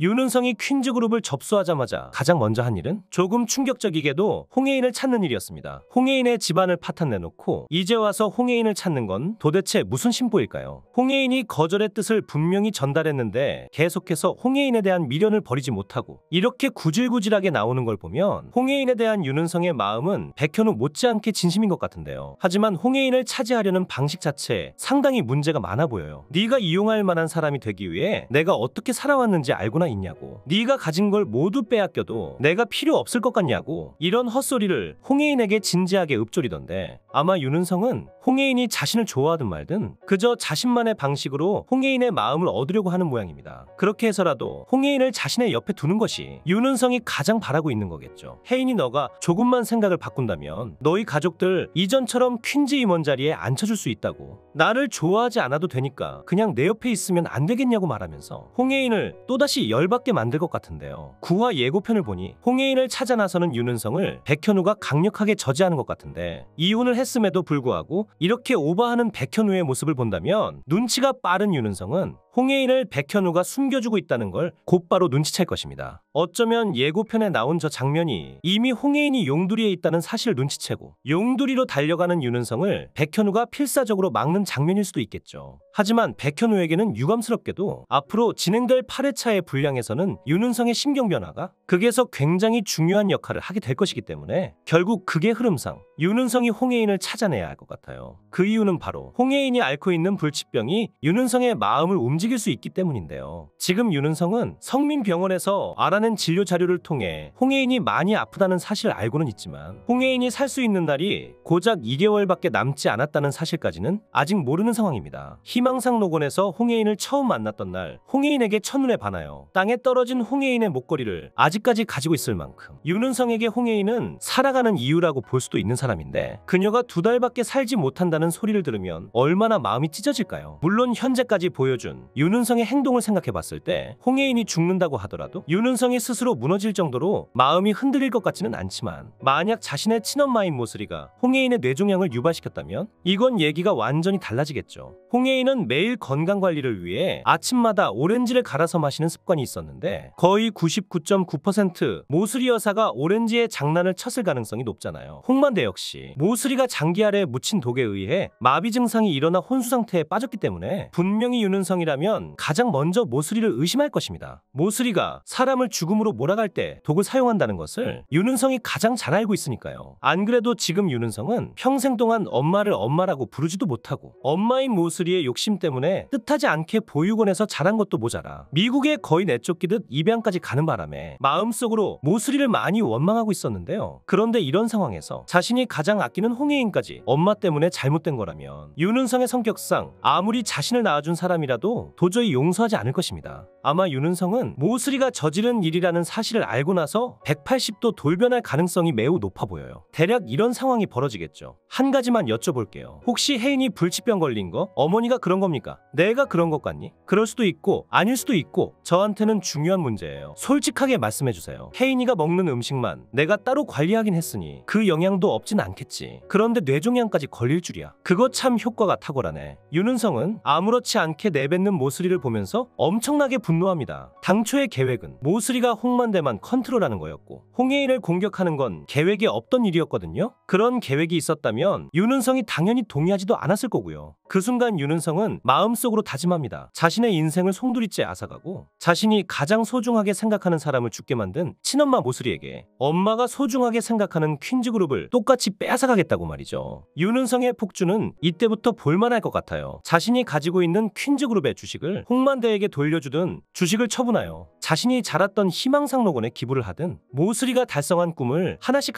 윤은성이 퀸즈그룹을 접수하자마자 가장 먼저 한 일은 조금 충격적이게도 홍혜인을 찾는 일이었습니다. 홍혜인의 집안을 파탄내놓고 이제 와서 홍혜인을 찾는 건 도대체 무슨 심보일까요? 홍혜인이 거절의 뜻을 분명히 전달했는데 계속해서 홍혜인에 대한 미련을 버리지 못하고 이렇게 구질구질하게 나오는 걸 보면 홍혜인에 대한 윤은성의 마음은 백현우 못지않게 진심인 것 같은데요. 하지만 홍혜인을 차지하려는 방식 자체에 상당히 문제가 많아 보여요. 네가 이용할 만한 사람이 되기 위해 내가 어떻게 살아왔는지 알고나 있냐고. 네가 가진 걸 모두 빼앗겨도 내가 필요 없을 것 같냐고. 이런 헛소리를 홍혜인에게 진지하게 읊조리던데 아마 윤은성은 홍혜인이 자신을 좋아하든 말든 그저 자신만의 방식으로 홍혜인의 마음을 얻으려고 하는 모양입니다. 그렇게 해서라도 홍혜인을 자신의 옆에 두는 것이 윤은성이 가장 바라고 있는 거겠죠. 혜인이 너가 조금만 생각을 바꾼다면 너희 가족들 이전처럼 퀸즈 임원 자리에 앉혀줄 수 있다고. 나를 좋아하지 않아도 되니까 그냥 내 옆에 있으면 안 되겠냐고 말하면서 홍혜인을 또다시 열받게 만들 것 같은데요. 9화 예고편을 보니 홍혜인을 찾아 나서는 윤은성을 백현우가 강력하게 저지하는 것 같은데 이혼을 했음에도 불구하고 이렇게 오버하는 백현우의 모습을 본다면 눈치가 빠른 윤은성은 홍혜인을 백현우가 숨겨주고 있다는 걸 곧바로 눈치챌 것입니다. 어쩌면 예고편에 나온 저 장면이 이미 홍혜인이 용두리에 있다는 사실을 눈치채고 용두리로 달려가는 윤은성을 백현우가 필사적으로 막는 장면일 수도 있겠죠. 하지만 백현우에게는 유감스럽게도 앞으로 진행될 8회차의 분량에서는 윤은성의 심경 변화가 극에서 굉장히 중요한 역할을 하게 될 것이기 때문에 결국 극의 흐름상 윤은성이 홍혜인을 찾아내야 할 것 같아요. 그 이유는 바로 홍혜인이 앓고 있는 불치병이 윤은성의 마음을 움직일 수 있기 때문인데요. 지금 윤은성은 성민병원에서 알아낸 진료 자료를 통해 홍혜인이 많이 아프다는 사실을 알고는 있지만 홍혜인이 살 수 있는 날이 고작 2개월밖에 남지 않았다는 사실까지는 아직 모르는 상황입니다. 희망상 녹원에서 홍혜인을 처음 만났던 날 홍혜인에게 첫눈에 반하여 땅에 떨어진 홍혜인의 목걸이를 아직까지 가지고 있을 만큼 윤은성에게 홍혜인은 살아가는 이유라고 볼 수도 있는 사람인데 그녀가 2달밖에 살지 못한다는 소리를 들으면 얼마나 마음이 찢어질까요? 물론 현재까지 보여준 윤은성의 행동을 생각해봤을 때 홍혜인이 죽는다고 하더라도 윤은성이 스스로 무너질 정도로 마음이 흔들릴 것 같지는 않지만 만약 자신의 친엄마인 모슬이가 홍혜인의 뇌종양을 유발시켰다면 이건 얘기가 완전히 달라지겠죠. 홍혜인은 매일 건강관리를 위해 아침마다 오렌지를 갈아서 마시는 습관이 있었는데 거의 99.9% 모슬이 여사가 오렌지에 장난을 쳤을 가능성이 높잖아요. 홍만대 역시 모슬이가 장기 아래에 묻힌 독에 의해 마비 증상이 일어나 혼수 상태에 빠졌기 때문에 분명히 윤은성이라면 가장 먼저 모슬이를 의심할 것입니다. 모슬이가 사람을 죽음으로 몰아갈 때 독을 사용한다는 것을 윤은성이 가장 잘 알고 있으니까요. 안 그래도 지금 윤은성은 평생 동안 엄마를 엄마라고 부르지도 못하고 엄마인 모슬이의 욕심 때문에 뜻하지 않게 보육원에서 자란 것도 모자라 미국에 거의 내쫓기듯 입양까지 가는 바람에 마음속으로 모슬이를 많이 원망하고 있었는데요. 그런데 이런 상황에서 자신이 가장 아끼는 홍혜인까지 엄마 때문에 잘못된 거라면 윤은성의 성격상 아무리 자신을 낳아준 사람이라도 도저히 용서하지 않을 것입니다. 아마 윤은성은 모슬이가 저지른 일이라는 사실을 알고 나서 180도 돌변할 가능성이 매우 높아 보여요. 대략 이런 상황이 벌어지겠죠. 한 가지만 여쭤볼게요. 혹시 혜인이 불치병 걸린 거 어머니가 그런 겁니까? 내가 그런 것 같니? 그럴 수도 있고 아닐 수도 있고 저한테는 중요한 문제예요. 솔직하게 말씀해주세요. 혜인이가 먹는 음식만 내가 따로 관리하긴 했으니 그 영향도 없진 않겠지. 그런데 뇌종양까지 걸릴 줄이야. 그거 참 효과가 탁월하네. 윤은성은 아무렇지 않게 내뱉는 모슬이를 보면서 엄청나게 분노합니다. 당초의 계획은 모슬이가 홍만대만 컨트롤하는 거였고 홍혜인을 공격하는 건 계획에 없던 일이었거든요. 그런 계획이 있었다면 윤은성이 당연히 동의하지도 않았을 거고요. 그 순간 윤은성은 마음속으로 다짐합니다. 자신의 인생을 송두리째 앗아가고 자신이 가장 소중하게 생각하는 사람을 죽게 만든 친엄마 모슬이에게 엄마가 소중하게 생각하는 퀸즈그룹을 똑같이 빼앗아가겠다고 말이죠. 윤은성의 폭주는 이때부터 볼만할 것 같아요. 자신이 가지고 있는 퀸즈그룹의 주식을 홍만대에게 돌려주든 주식을 처분하여 자신이 자랐던 희망상록원에 기부를 하든 모슬이가 달성한 꿈을 하나씩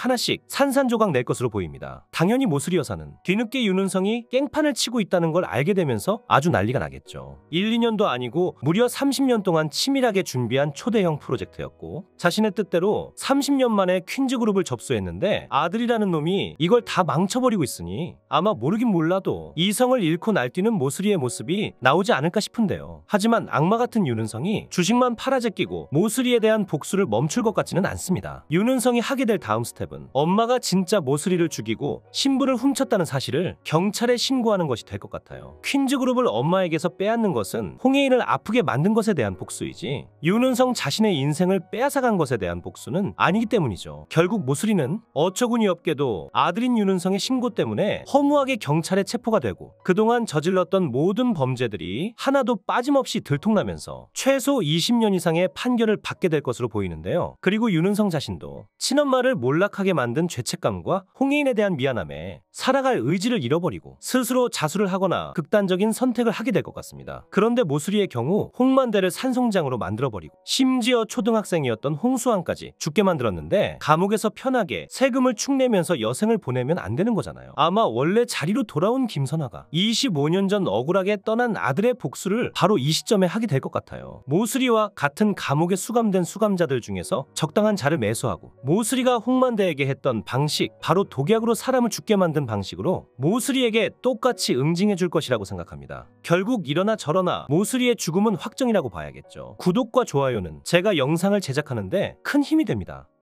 산산조각 낼 것으로 보입니다. 당연히 모슬이 여사는 뒤늦게 윤은성이 깽판을 치고 있다는 걸 알게 되면서 아주 난리가 나겠죠. 1, 2년도 아니고 무려 30년 동안 치밀하게 준비한 초대형 프로젝트였고 자신의 뜻대로 30년 만에 퀸즈그룹을 접수했는데 아들이라는 놈이 놈이 이걸 다 망쳐버리고 있으니 아마 모르긴 몰라도 이성을 잃고 날뛰는 모슬이의 모습이 나오지 않을까 싶은데요. 하지만 악마 같은 윤은성이 주식만 팔아제끼고 모슬이에 대한 복수를 멈출 것 같지는 않습니다. 윤은성이 하게 될 다음 스텝은 엄마가 진짜 모슬이를 죽이고 신부를 훔쳤다는 사실을 경찰에 신고하는 것이 될 것 같아요. 퀸즈그룹을 엄마에게서 빼앗는 것은 홍해인을 아프게 만든 것에 대한 복수이지 윤은성 자신의 인생을 빼앗아간 것에 대한 복수는 아니기 때문이죠. 결국 모슬이는 어처구니 없게도 아들인 윤은성의 신고 때문에 허무하게 경찰에 체포가 되고 그동안 저질렀던 모든 범죄들이 하나도 빠짐없이 들통나면서 최소 20년 이상의 판결을 받게 될 것으로 보이는데요. 그리고 윤은성 자신도 친엄마를 몰락하게 만든 죄책감과 홍해인에 대한 미안함에 살아갈 의지를 잃어버리고 스스로 자수를 하거나 극단적인 선택을 하게 될 것 같습니다. 그런데 모슬이의 경우 홍만대를 산송장으로 만들어버리고 심지어 초등학생이었던 홍수환까지 죽게 만들었는데 감옥에서 편하게 세금을 축내면서 여생을 보내면 안 되는 거잖아요. 아마 원래 자리로 돌아온 김선아가 25년 전 억울하게 떠난 아들의 복수를 바로 이 시점에 하게 될 것 같아요. 모슬이와 같은 감옥에 수감된 수감자들 중에서 적당한 자를 매수하고 모슬이가 홍만대에게 했던 방식, 바로 독약으로 사람을 죽게 만든 방식으로 모슬이에게 똑같이 응징해 줄 것이라고 생각합니다. 결국 이러나 저러나 모슬이의 죽음은 확정이라고 봐야겠죠. 구독과 좋아요는 제가 영상을 제작하는데 큰 힘이 됩니다.